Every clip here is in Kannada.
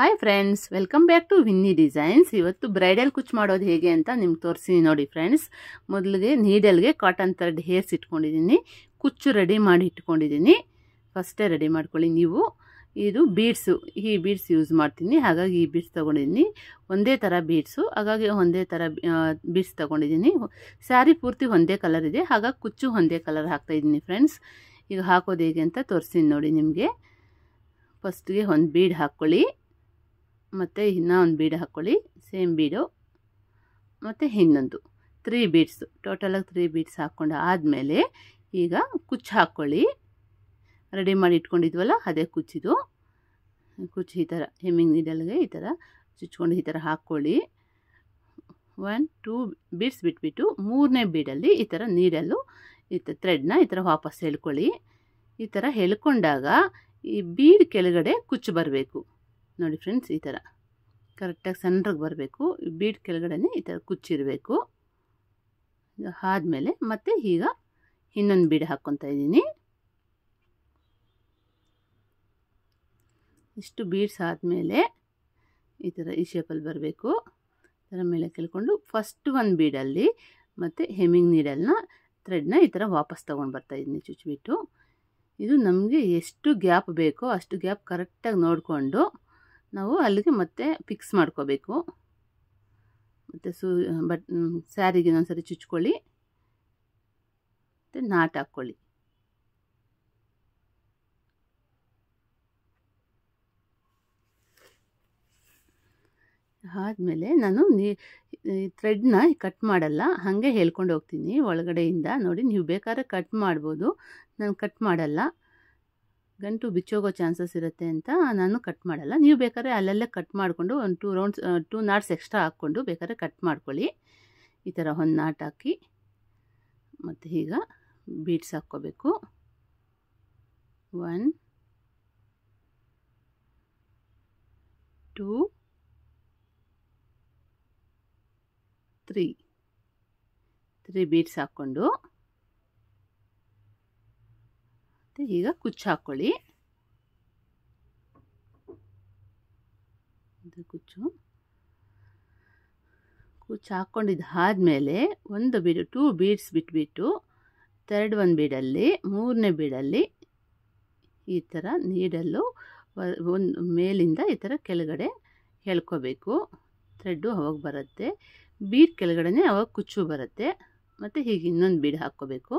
Hi friends, welcome back to Vinny designs. ಇವತ್ತು ಬ್ರೈಡಲ್ ಕುಚ್ ಮಾಡೋದು ಹೇಗೆ ಅಂತ ನಿಮ್ಗೆ ತೋರಿಸ್ತೀನಿ ನೋಡಿ ಫ್ರೆಂಡ್ಸ್. ಮೊದಲಿಗೆ ನೀಡಲ್ಗೆ ಕಾಟನ್ ಥ್ರೆಡ್ ಹೇರ್ಸ್ ಇಟ್ಕೊಂಡಿದ್ದೀನಿ, ಕುಚ್ಚು ರೆಡಿ ಮಾಡಿ ಇಟ್ಕೊಂಡಿದ್ದೀನಿ. ಫಸ್ಟೇ ರೆಡಿ ಮಾಡ್ಕೊಳ್ಳಿ ನೀವು. ಇದು ಬೀಡ್ಸು, ಈ ಬೀಡ್ಸ್ ಯೂಸ್ ಮಾಡ್ತೀನಿ, ಹಾಗಾಗಿ ಈ ಬೀಡ್ಸ್ ತೊಗೊಂಡಿದ್ದೀನಿ. ಒಂದೇ ಥರ ಬೀಡ್ಸು, ಹಾಗಾಗಿ ಒಂದೇ ಥರ ಬೀಡ್ಸ್ ತೊಗೊಂಡಿದ್ದೀನಿ. ಸ್ಯಾರಿ ಪೂರ್ತಿ ಒಂದೇ ಕಲರ್ ಇದೆ, ಹಾಗಾಗಿ ಕುಚ್ಚು ಒಂದೇ ಕಲರ್ ಹಾಕ್ತಾಯಿದ್ದೀನಿ ಫ್ರೆಂಡ್ಸ್. ಈಗ ಹಾಕೋದು ಹೇಗೆ ಅಂತ ತೋರಿಸ್ತೀನಿ ನೋಡಿ ನಿಮಗೆ. ಫಸ್ಟ್ಗೆ ಒಂದು ಬೀಡ್ ಹಾಕ್ಕೊಳ್ಳಿ, ಮತ್ತು ಇನ್ನೂ ಒಂದು ಬೀಡ್ ಹಾಕ್ಕೊಳ್ಳಿ, ಸೇಮ್ ಬೀಡು, ಮತ್ತು ಇನ್ನೊಂದು 3 ಬೀಡ್ಸು, ಟೋಟಲಾಗಿ 3 ಬೀಡ್ಸ್ ಹಾಕ್ಕೊಂಡು ಆದಮೇಲೆ ಈಗ ಕುಚ್ಚು ಹಾಕ್ಕೊಳ್ಳಿ. ರೆಡಿ ಮಾಡಿ ಇಟ್ಕೊಂಡಿದ್ವಲ್ಲ ಅದೇ ಕುಚ್ಚಿದು. ಕುಚ್ಚು ಈ ಥರ ಹೆಮ್ಮಿಂಗ್ ನೀಡಲ್ಗೆ ಈ ಥರ ಚುಚ್ಕೊಂಡು ಈ ಥರ ಹಾಕ್ಕೊಳ್ಳಿ. 1-2 ಬೀಡ್ಸ್ ಬಿಟ್ಬಿಟ್ಟು 3ನೇ ಬೀಡಲ್ಲಿ ಈ ಥರ ನೀಡಲ್ಲು ಈ ಥ್ರೆಡ್ನ ಈ ಥರ ವಾಪಸ್ ಎಳ್ಕೊಳ್ಳಿ. ಈ ಥರ ಎಳ್ಕೊಂಡಾಗ ಈ ಬೀಡ್ ಕೆಳಗಡೆ ಕುಚ್ಚು ಬರಬೇಕು ನೋಡಿ ಫ್ರೆಂಡ್ಸ್. ಈ ಥರ ಕರೆಕ್ಟಾಗಿ ಸೆಂಟ್ರಿಗೆ ಬರಬೇಕು, ಬೀಡ್ ಕೆಳಗಡೆ ಈ ಥರ ಕುಚ್ಚಿರಬೇಕು. ಆದಮೇಲೆ ಮತ್ತೆ ಈಗ ಇನ್ನೊಂದು ಬೀಡ್ ಹಾಕ್ಕೊತಾ ಇದ್ದೀನಿ. ಇಷ್ಟು ಬೀಡ್ಸ್ ಆದಮೇಲೆ ಈ ಥರ ಈ ಶೇಪಲ್ಲಿ ಬರಬೇಕು. ಈ ಥರ ಮೇಲೆ ಕೆಳ್ಕೊಂಡು ಫಸ್ಟ್ ಒಂದು ಬೀಡಲ್ಲಿ ಮತ್ತು ಹೆಮ್ಮಿಂಗ್ ನೀಡಲ್ನ ಥ್ರೆಡ್ನ ಈ ಥರ ವಾಪಸ್ ತೊಗೊಂಡು ಬರ್ತಾಯಿದ್ದೀನಿ ಚುಚ್ಚಿಬಿಟ್ಟು. ಇದು ನಮಗೆ ಎಷ್ಟು ಗ್ಯಾಪ್ ಬೇಕೋ ಅಷ್ಟು ಗ್ಯಾಪ್ ಕರೆಕ್ಟಾಗಿ ನೋಡಿಕೊಂಡು ನಾವು ಅಲ್ಲಿಗೆ ಮತ್ತೆ ಫಿಕ್ಸ್ ಮಾಡ್ಕೋಬೇಕು. ಮತ್ತು ಸ್ಯಾರಿಗೆ ಇನ್ನೊಂದ್ಸರಿ ಚುಚ್ಕೊಳ್ಳಿ, ಮತ್ತು ನಾಟ್ ಹಾಕ್ಕೊಳ್ಳಿ. ಆದಮೇಲೆ ನಾನು ಥ್ರೆಡ್ನ ಕಟ್ ಮಾಡಲ್ಲ, ಹಾಗೆ ಹೇಳ್ಕೊಂಡು ಹೋಗ್ತೀನಿ ಒಳಗಡೆಯಿಂದ. ನೋಡಿ, ನೀವು ಬೇಕಾದ್ರೆ ಕಟ್ ಮಾಡ್ಬೋದು, ನಾನು ಕಟ್ ಮಾಡಲ್ಲ, ಗಂಟು ಬಿಚ್ಚೋಗೋ ಚಾನ್ಸಸ್ ಇರುತ್ತೆ ಅಂತ ನಾನು ಕಟ್ ಮಾಡಲ್ಲ. ನೀವು ಬೇಕಾದ್ರೆ ಅಲ್ಲಲ್ಲೇ ಕಟ್ ಮಾಡಿಕೊಂಡು ಒಂದು 2 ನಾಟ್ಸ್ ಎಕ್ಸ್ಟ್ರಾ ಹಾಕ್ಕೊಂಡು ಬೇಕಾದ್ರೆ ಕಟ್ ಮಾಡ್ಕೊಳ್ಳಿ. ಈ ಥರ ಒಂದು ನಾಟ್ ಹಾಕಿ ಮತ್ತು ಈಗ ಬೀಡ್ಸ್ ಹಾಕ್ಕೋಬೇಕು. 1 2 3 ಬೀಡ್ಸ್ ಹಾಕ್ಕೊಂಡು ಈಗ ಕುಚ್ಚು ಹಾಕ್ಕೊಳ್ಳಿ. ಕುಚ್ಚು ಹಾಕ್ಕೊಂಡಿದ್ದಾದಮೇಲೆ ಒಂದು ಬೀಡು 2 ಬೀಡ್ಸ್ ಬಿಟ್ಬಿಟ್ಟು ಥರ್ಡ್ ಒಂದು ಬೀಡಲ್ಲಿ 3ನೇ ಬೀಡಲ್ಲಿ ಈ ಥರ ನೀಡಲ್ಲು ಒಂದು ಮೇಲಿಂದ ಈ ಥರ ಕೆಳಗಡೆ ಎಳ್ಕೋಬೇಕು. ಥ್ರೆಡ್ಡು ಅವಾಗ ಬರುತ್ತೆ, ಬೀಡ್ ಕೆಳಗಡೆ ಅವಾಗ ಕುಚ್ಚು ಬರುತ್ತೆ. ಮತ್ತು ಹೀಗೆ ಇನ್ನೊಂದು ಬೀಡ್ ಹಾಕ್ಕೋಬೇಕು.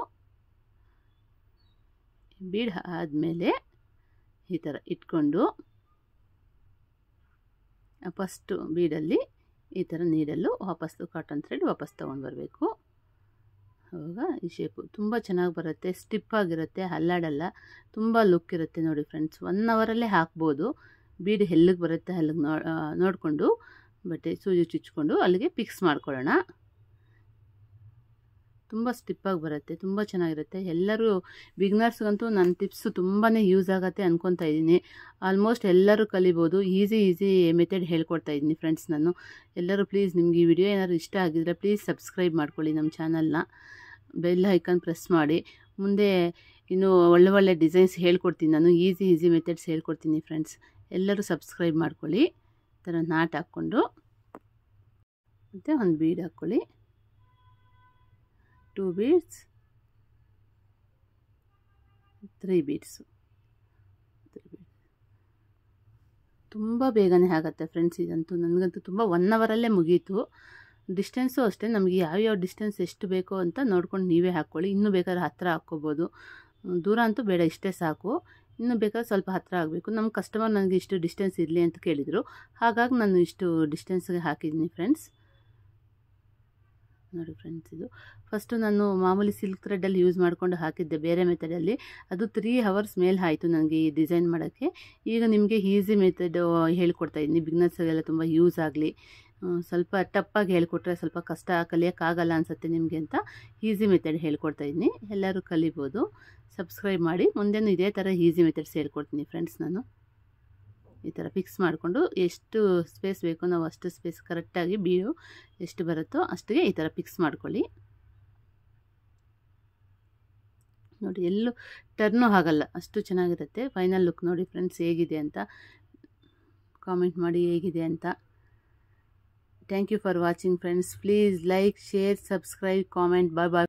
ಬೀಡ್ ಆದಮೇಲೆ ಈ ಥರ ಇಟ್ಕೊಂಡು ಫಸ್ಟು ಬೀಡಲ್ಲಿ ಈ ಥರ ನೀಡಲ್ಲು ವಾಪಸ್ಸು ಕಾಟನ್ ಥ್ರೆಡ್ ವಾಪಸ್ ತೊಗೊಂಡು ಬರಬೇಕು. ಆವಾಗ ಈ ಶೇಪು ತುಂಬ ಚೆನ್ನಾಗಿ ಬರುತ್ತೆ, ಸ್ಟಿಪ್ ಆಗಿರುತ್ತೆ, ಹಲ್ಲಾಡಲ್ಲ, ತುಂಬ ಲುಕ್ ಇರುತ್ತೆ ನೋಡಿ ಫ್ರೆಂಡ್ಸ್. 1 ಅವರಲ್ಲೇ ಹಾಕ್ಬೋದು. ಬೀಡ್ ಎಲ್ಲಿಗೆ ಬರುತ್ತೆ ಅಲ್ಲಿಗೆ ನೋಡಿಕೊಂಡು ಬಟ್ಟೆ ಸೂಜಿ ಚುಚ್ಕೊಂಡು ಅಲ್ಲಿಗೆ ಫಿಕ್ಸ್ ಮಾಡ್ಕೊಳ್ಳೋಣ. ತುಂಬ ಸ್ಟಿಪ್ಪಾಗಿ ಬರುತ್ತೆ, ತುಂಬ ಚೆನ್ನಾಗಿರುತ್ತೆ. ಎಲ್ಲರೂ ಬಿಗ್ನರ್ಸ್ಗಂತೂ ನನ್ನ ಟಿಪ್ಸು ತುಂಬಾ ಯೂಸ್ ಆಗುತ್ತೆ ಅಂದ್ಕೊತಾ ಇದ್ದೀನಿ. ಆಲ್ಮೋಸ್ಟ್ ಎಲ್ಲರೂ ಕಲಿಬೋದು, ಈಸಿ ಮೆಥಡ್ ಹೇಳ್ಕೊಡ್ತಾ ಇದ್ದೀನಿ ಫ್ರೆಂಡ್ಸ್ ನಾನು. ಎಲ್ಲರೂ ಪ್ಲೀಸ್ ನಿಮ್ಗೆ ಈ ವಿಡಿಯೋ ಏನಾದ್ರು ಇಷ್ಟ ಆಗಿದ್ರೆ ಪ್ಲೀಸ್ ಸಬ್ಸ್ಕ್ರೈಬ್ ಮಾಡ್ಕೊಳ್ಳಿ ನಮ್ಮ ಚಾನಲ್ನ, ಬೆಲ್ ಐಕಾನ್ ಪ್ರೆಸ್ ಮಾಡಿ. ಮುಂದೆ ಇನ್ನೂ ಒಳ್ಳೆ ಡಿಸೈನ್ಸ್ ಹೇಳ್ಕೊಡ್ತೀನಿ ನಾನು, ಈಸಿ ಮೆಥಡ್ಸ್ ಹೇಳ್ಕೊಡ್ತೀನಿ ಫ್ರೆಂಡ್ಸ್. ಎಲ್ಲರೂ ಸಬ್ಸ್ಕ್ರೈಬ್ ಮಾಡ್ಕೊಳ್ಳಿ. ಈ ಥರ ನಾಟ್ ಹಾಕ್ಕೊಂಡು ಮತ್ತು ಒಂದು ಬೀಡ್ ಹಾಕ್ಕೊಳ್ಳಿ, 2 ಬೀಡ್ಸ್, 3 ಬೀಡ್ಸು. ತುಂಬ ಬೇಗನೆ ಆಗುತ್ತೆ ಫ್ರೆಂಡ್ಸ್ ಇದಂತೂ. ನನಗಂತೂ ತುಂಬ 1 ಅವರಲ್ಲೇ ಮುಗೀತು. ಡಿಸ್ಟೆನ್ಸು ಅಷ್ಟೇ, ನಮಗೆ ಯಾವ್ಯಾವ ಡಿಸ್ಟೆನ್ಸ್ ಎಷ್ಟು ಬೇಕೋ ಅಂತ ನೋಡ್ಕೊಂಡು ನೀವೇ ಹಾಕ್ಕೊಳ್ಳಿ. ಇನ್ನೂ ಬೇಕಾದ್ರೆ ಹತ್ತಿರ ಹಾಕ್ಕೋಬೋದು, ದೂರ ಅಂತೂ ಬೇಡ, ಇಷ್ಟೇ ಸಾಕು. ಇನ್ನೂ ಬೇಕಾದ್ರೆ ಸ್ವಲ್ಪ ಹತ್ತಿರ ಆಗಬೇಕು. ನಮ್ಮ ಕಸ್ಟಮರ್ ನನಗೆ ಇಷ್ಟು ಡಿಸ್ಟೆನ್ಸ್ ಇರಲಿ ಅಂತ ಕೇಳಿದರು, ಹಾಗಾಗಿ ನಾನು ಇಷ್ಟು ಡಿಸ್ಟೆನ್ಸ್ಗೆ ಹಾಕಿದ್ದೀನಿ ಫ್ರೆಂಡ್ಸ್. ನೋಡಿ ಫ್ರೆಂಡ್ಸ್, ಇದು ಫಸ್ಟು ನಾನು ಮಾಮೂಲಿ ಸಿಲ್ಕ್ ಥ್ರೆಡ್ಡಲ್ಲಿ ಯೂಸ್ ಮಾಡಿಕೊಂಡು ಹಾಕಿದ್ದೆ ಬೇರೆ ಮೆಥಡಲ್ಲಿ. ಅದು 3 ಅವರ್ಸ್ ಮೇಲೆ ಆಯಿತು ನನಗೆ ಈ ಡಿಸೈನ್ ಮಾಡೋಕ್ಕೆ. ಈಗ ನಿಮಗೆ ಈಸಿ ಮೆಥಡ್ ಹೇಳ್ಕೊಡ್ತಾಯಿದ್ದೀನಿ, ಬಿಗ್ನರ್ಸ್ಗೆಲ್ಲ ತುಂಬ ಯೂಸ್ ಆಗಲಿ. ಸ್ವಲ್ಪ ಟಪ್ಪಾಗಿ ಹೇಳ್ಕೊಟ್ರೆ ಸ್ವಲ್ಪ ಕಷ್ಟ, ಕಲಿಯೋಕ್ಕಾಗಲ್ಲ ಅನಿಸುತ್ತೆ ನಿಮಗೆ ಅಂತ ಈಸಿ ಮೆಥಡ್ ಹೇಳ್ಕೊಡ್ತಾಯಿದ್ದೀನಿ. ಎಲ್ಲರೂ ಕಲಿಬೋದು. ಸಬ್ಸ್ಕ್ರೈಬ್ ಮಾಡಿ, ಮುಂದೆನೂ ಇದೇ ಥರ ಈಸಿ ಮೆಥಡ್ಸ್ ಹೇಳ್ಕೊಡ್ತೀನಿ ಫ್ರೆಂಡ್ಸ್ ನಾನು. ಈ ಥರ ಫಿಕ್ಸ್ ಮಾಡಿಕೊಂಡು ಎಷ್ಟು ಸ್ಪೇಸ್ ಬೇಕೋ ನಾವು ಅಷ್ಟು ಸ್ಪೇಸ್ ಕರೆಕ್ಟಾಗಿ ಬೀಡು ಎಷ್ಟು ಬರುತ್ತೋ ಅಷ್ಟಿಗೆ ಈ ಥರ ಫಿಕ್ಸ್ ಮಾಡ್ಕೊಳ್ಳಿ. ನೋಡಿ, ಎಲ್ಲೂ ಟರ್ನು ಆಗಲ್ಲ, ಅಷ್ಟು ಚೆನ್ನಾಗಿರುತ್ತೆ. ಫೈನಲ್ ಲುಕ್ ನೋಡಿ ಫ್ರೆಂಡ್ಸ್ ಹೇಗಿದೆ ಅಂತ. ಕಾಮೆಂಟ್ ಮಾಡಿ ಹೇಗಿದೆ ಅಂತ. Thank you for watching friends. Please like, share, subscribe, comment. Bye bye.